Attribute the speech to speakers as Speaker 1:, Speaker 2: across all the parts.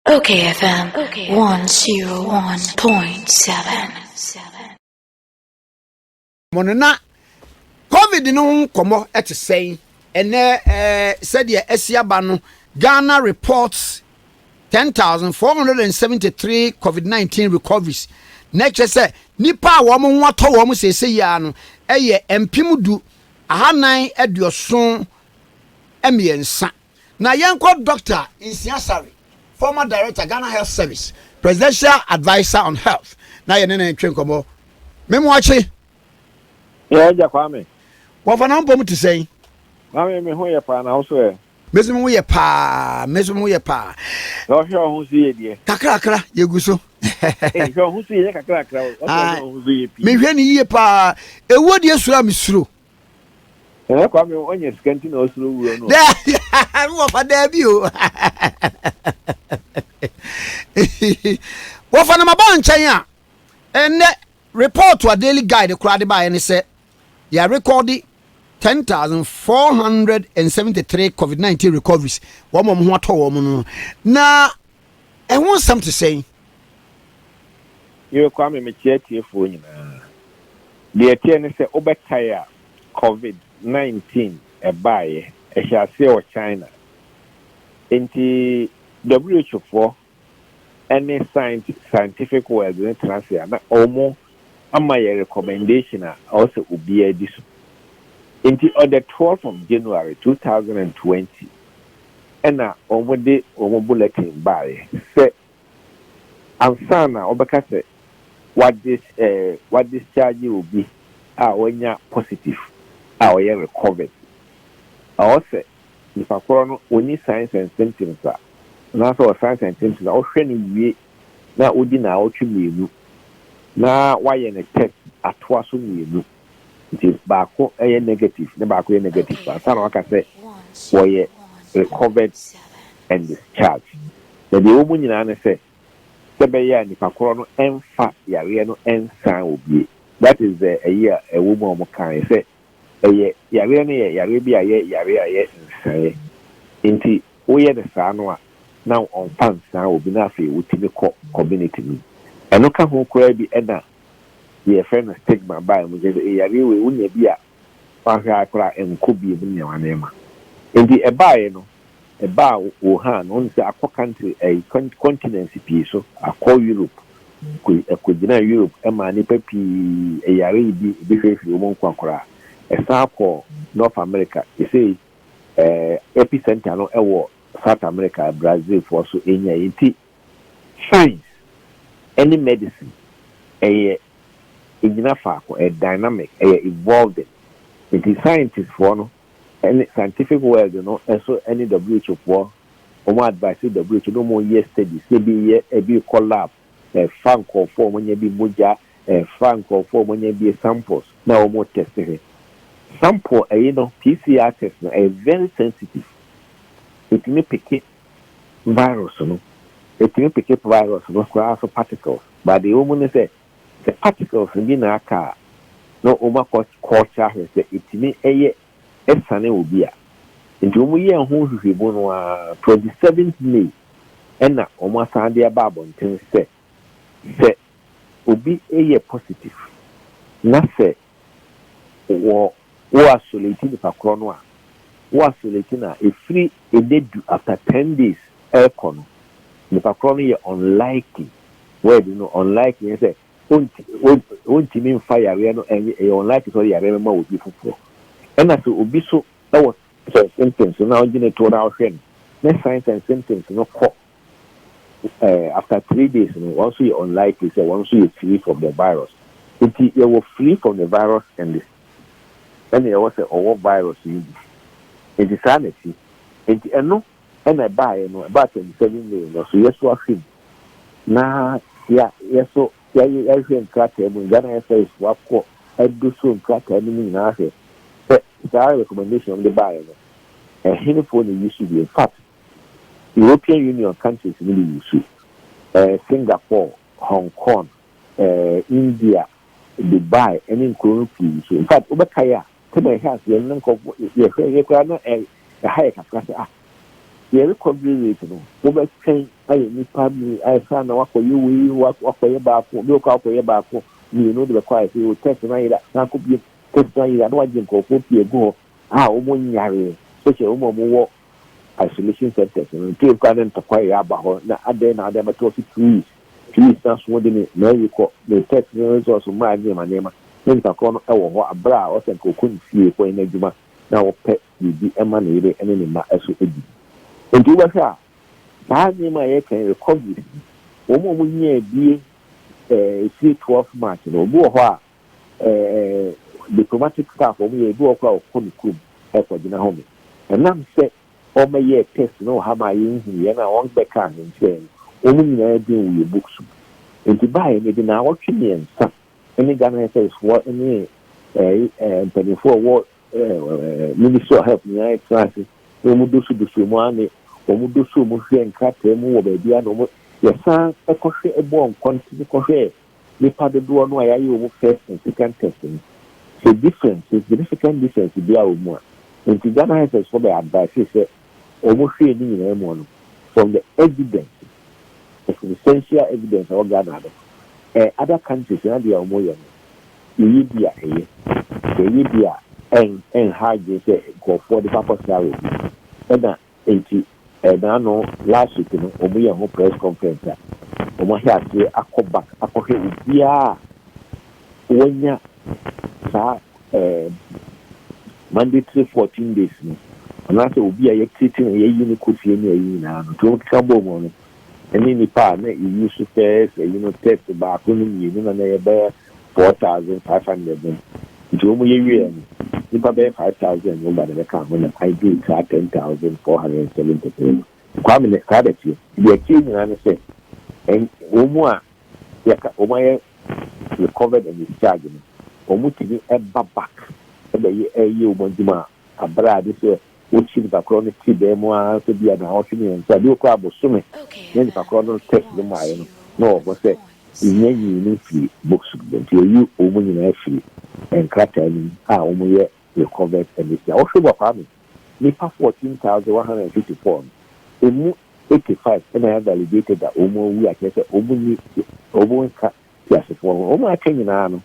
Speaker 1: Okay, FM 101.7.
Speaker 2: Monona COVID no komo say ene said ye esiaba no Ghana reports 10,473 COVID-19 recoveries. Next say nipa wo mo wato wo mo sese ya no eye empimudu ahanan eduoson emiensa. Na yenko Dr. Insiasari, former director Ghana Health Service, presidential advisor on health. Na ye nene twen komo. Memo achi.
Speaker 3: Yeah, Kwame.
Speaker 2: What for number to say?
Speaker 3: Kwame, me who ye pa na also.
Speaker 2: Mesmo wo ye pa.
Speaker 3: No sure who see ye.
Speaker 2: Kakra ye guso.
Speaker 3: Eh, sure who see ye kakra. Who see ye.
Speaker 2: Me hwe ni ye pa. Ewo de sura misuro.
Speaker 3: Eh, Kwame, onye skanti na osuro wuro no.
Speaker 2: Da, wo fa da bi o. Wo fa na maba nchen a. Enne report to a daily guide kura de ba ye ne se ya recorded 10,473 COVID-19 recoveries. One more what woman. Now, I want something to say.
Speaker 3: You Kwame me tie phone na. The tie ne se obetaya COVID-19 e bae e hyase o China. Enti WHO for any scientific world in transia na omo ama your recommendation also obi edi so. Until on the 12th of January 2020, and omo de omo bulletin by say ansana obeka say what this charge will be when you positive when you recovered. Also, if a corona only signs and symptoms are now so signs and symptoms are training na udi na otu na why in a test at twice you. It is bako negative, the bako negative. But some like I say, we recovered and discharged. The woman in Anna say, Sebeya and the corona and fat yariano and sign will be. That is a year a woman can say, a year yariani yaribia yaria and say, Inti, we are the sanwa now on fans now will be nothing with the community. And no can who could be Edna. Ye friend stigma by mo je yare we unya bia fa hwa akra enko bi mu nyawa nema enti ebae no eba wo ha no nse akọ country continent pi so akọ Europe ko gina Europe e ma ni papi yare bi hwefi wo monko akra esa akọ North America e say epicenter no e wo South America Brazil for so enya enti science any medicine a dynamic, evolved. It is scientists for no, any scientific world, and so any WHO for, or advice WHO no more year studies, maybe a big collab, a funk or form when you be muja, a funk or form when you be samples, now more testing. Sample, PCR test, a very sensitive. It may pick virus, it may pick virus, no class of particles, but the woman say, the particles in the car no culture has the itini esane obia nti omo ye ho hwehwebo no 27th May ena omo asande ababo nten se obi positive na se wo isolate the pakro no a wo isolate na e free e dedu after 10 days ekono the pakro no ye unlikely where unlikely say won't mean fire no and unlikely so ya remember will be fufu and as obi so that was symptoms so now you to our friend next signs and symptoms after 3 days once you unlikely so once you free from the virus if you were free from the virus and there was a virus you it is sanity and I buy about 27 days so yes what him na yes so everything crack and Ghana says wako I do so crack and na say the recommendation of the buyer a phone used to be in fact European Union countries really use Singapore, Hong Kong, India, Dubai, and in Korea. In fact, Obakaya, to my house, you know, a higher capacity. the recovery rate no over train I nipa mi I found na wako you wako ye back no ka wako ye back you know the require you test na ira na ko bi test na ira no wa jin ko pie go omo nyare so che omo wo isolation centers no take kwa den to kwa ya ba ho na ade na ade mato 2 weeks na so de na you ko the test results ma ni ma nen ka ko no e wo ho abra o se ko kun fie ko ina juma na wo pe bi ema na ire ene ni ma eso edi enti wa sha ba ni ma ye kan recovery omo mo nya bie see 12 March no bo ho a diplomatic staff omo ye bi o kwa o kun kum e ko dina ho me enam se o me ye test no ha ma ye hu ye na won be kan nche omo nyina bi wo ye books enti ba ye ne bi na wo twene ensa any Ghana says what any for what Ministry of Health near classes, Omudusu Muane, Omudusu Mushi and Katemu, baby, and your son, a coffee, a bomb, continue coffee. We part the door, no, I you first and second testing. The difference is significant difference to be our more. And to Ghana has for the advice, he said, Omushi in one from the evidence, the essential evidence of Ghana. Other countries na dia omo ye no Libya Libya en hard say go for the purpose now na enti na no last week no omo ye ho press conference omo here say akobak akohwe bia wonya sa mandatory 14 days no na say obi a ye treating ye yi ni kofie ni ayi na no to kabo mo no any nipa na you use first test back on you na na be 4,500 nti mo ye wie nipa be 5,000 no ba de ka ho na I do 10,473 kwa me ka da ti ye ki nyina ne se en omo a ya ka omo ye recovered and discharged no omo ti ni e back e be ye omo ndima abra de se uchi the chronic TBM to be an option and so do crab sume then the chronic test the my no was say in free books you woman free and crackling omo recovered and this also what family nipa 14,154 emu 85 and I have validated that omo we are say omo ka yes for omo akenyi na no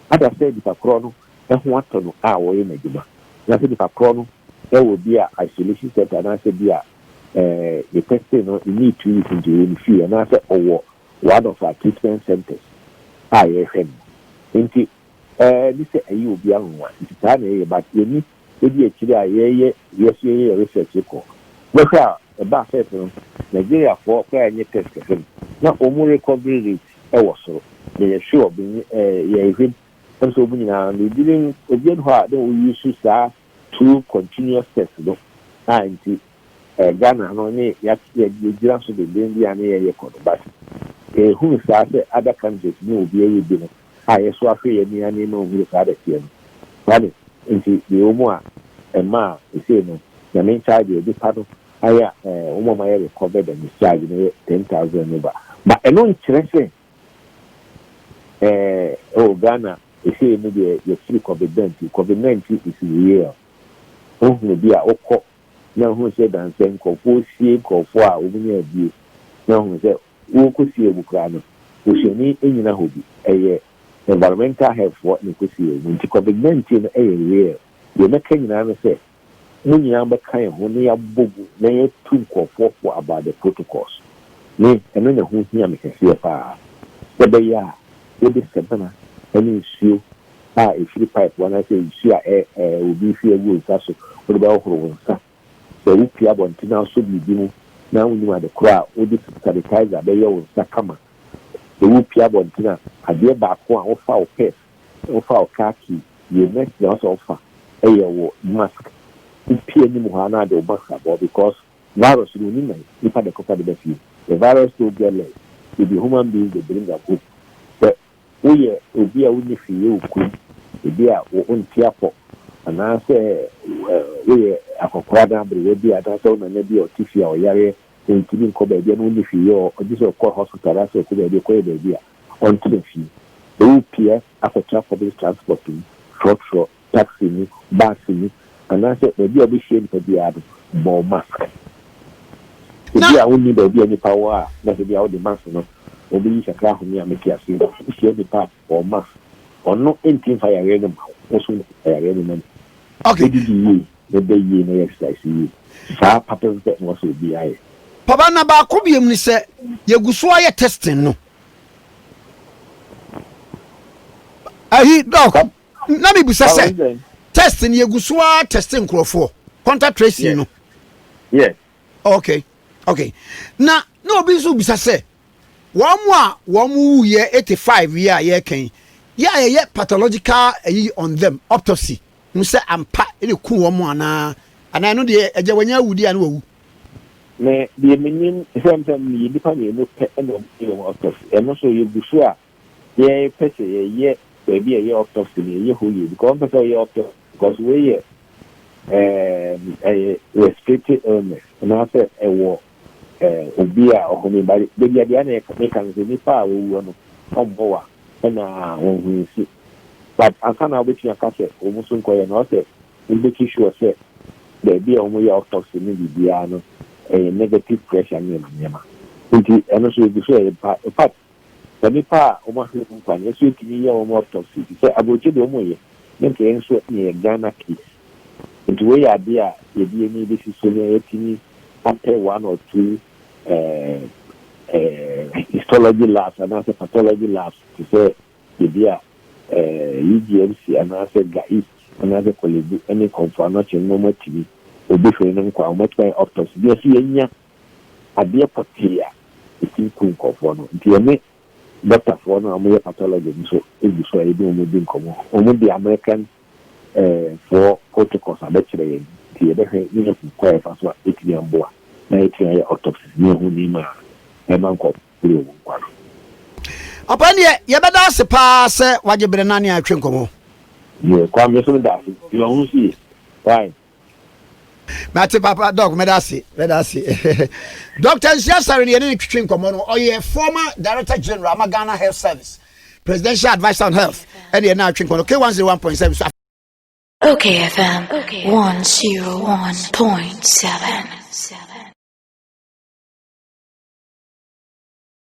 Speaker 3: ada say the chronic e ho atono wo ye magima na say the chronic there will be an isolation center and I said, the person you need 2 weeks into the fee and I said, one of our treatment centers. IFM. This is a you be on one. It's time, but you need to be a research. Look out about Nigeria for crying test. Not only recovery rate, also. They are sure being even and so we didn't again what we used to start 2 continuous tests no anti Ghana no ne ya gira so de ndi ane ye kono but who say other countries no be e bi no so afre ye ni ane no hu sa da tie no wani nti the omo a ma e say no na me charge the pado aya omo ma ye recover the charge no 10,000 no ba eno nkyere se Ghana e say no the free COVID-19 is real. Oh, maybe a oko now who said and saying for see for over you. Now who said, who could see a bukrano, who should need any hobby, a environmental health what you could see when COVID-19 a real. You're making an answer. When you are kind when you are book, they 2 or 4 about the protocols. Me, and then who's near me can see a fire. But they are with this cabana, any issue. If you pipe when I say you see will be fear rules, that's what about who so we pay about now so be now you are the crowd, all this sanitizer, they will sakama. The will pay about now, I dear back one of our pets, of our khaki, you next also offer a mask. You pay any Muhana the mask because virus will need if I the cover the best. The virus will get less. If the human beings they bring a book. We be a winning for you, Queen. Be a own tearpot, and I say, we are a quadra, but we be at us on and maybe or tissue or yare, and keeping Kobe, only for you, or this or call hospital, as a Kobe, baby, on to the fee. The UPS, after public transporting, short, taxi, bus, and I said, maybe I'll be ashamed to be added more mask. Ebi a woni da obi ani power na se bia wo de mask no obi yi sakra ho ya make asu no sie de pa o mask ono entin fa ya no ma wo so ya no ma
Speaker 2: okay
Speaker 3: di the be no exercise yi sa papa be no so bi aye
Speaker 2: papa na ba ko biem ni se yeguso aye testing no ahi doc na bi busa se testing yeguso a testing krofo contact tracing no
Speaker 3: yes
Speaker 2: okay na obi so bisa se wɔn ye 85 year ye kan ye pathological on them autopsy no say ampa e ku wɔn ana no de agya wanya awudi ana wawu
Speaker 3: me de menim sometimes ni nipa ne no pe no autopsy eno so ye busu a ye pese ye baby ye autopsy ye hoye because person ye autopsy because we ye respiratory illness and after obi a ohomi bari bebi ade na e kan se nipa a wo no ombowa na won hu but asana obeti aka se omuso nkoye na o se mbeki sure se bebi o mo ya autopsy ni bibia no negative pressure ni nyama nti eno so bi so e part the nipa o mo hu nkwanye so tini ya o mo autopsy se abochi de o mo ye nke enso ni Ghana case nti we ya dia ye bi ni bi so ne tini after 1 or 2 histology labs and also pathology labs to say the UGMC and also GAIS and also college any confirmation no more TV or different and much by autopsy. Yes, yeah, a dear patia is still cool for no. The doctor for no more pathology so if so I do moving come on the American for protocols are better the other you require as well it be on board. Na eti ya autopsy ni hu ni ma e man ko kure wo kwa no
Speaker 2: opani ye beda se pa se wajebre na ne atwe nkomo
Speaker 3: ye kwa me so da you hu si fine
Speaker 2: mate papa doc me da se Dr. Nsiasare ne ne twetwe nkomo no oye former director general Magana Health Service presidential advisor on health and ye na atwe nkomo K101.7
Speaker 1: Okay FM 101.7